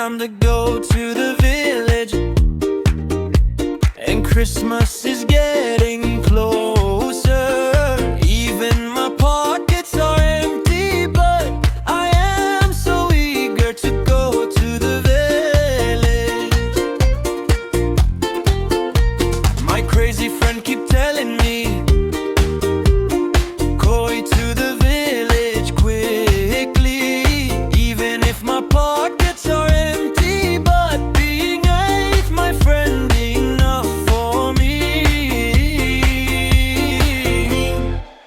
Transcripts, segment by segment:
time to go to the village, and Christmas is getting closer. Even my pockets are empty, but I am so eager to go to the village. My crazy friend keep telling me, go to the village quickly. Even if my pockets are empty, but being eighth, my friend, enough for me.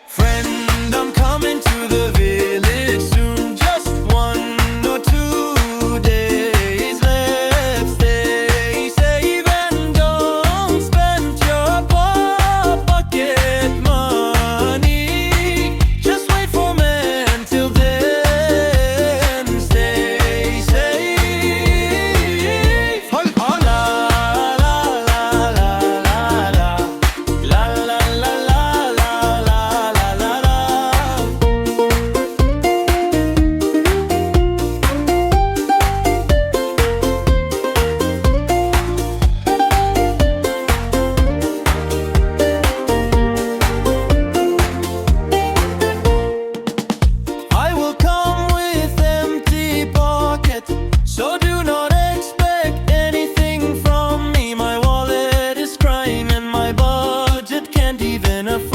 Friend, I'm coming to the village soon. Just 1 or 2 days left. Stay safe and don't spend your pocket money. Just wait for me until then. Stay safe. La la la la la la. La la la la la la la la. I will come with empty pockets, so do not expect anything from me. My wallet is crying and my budget can't even afford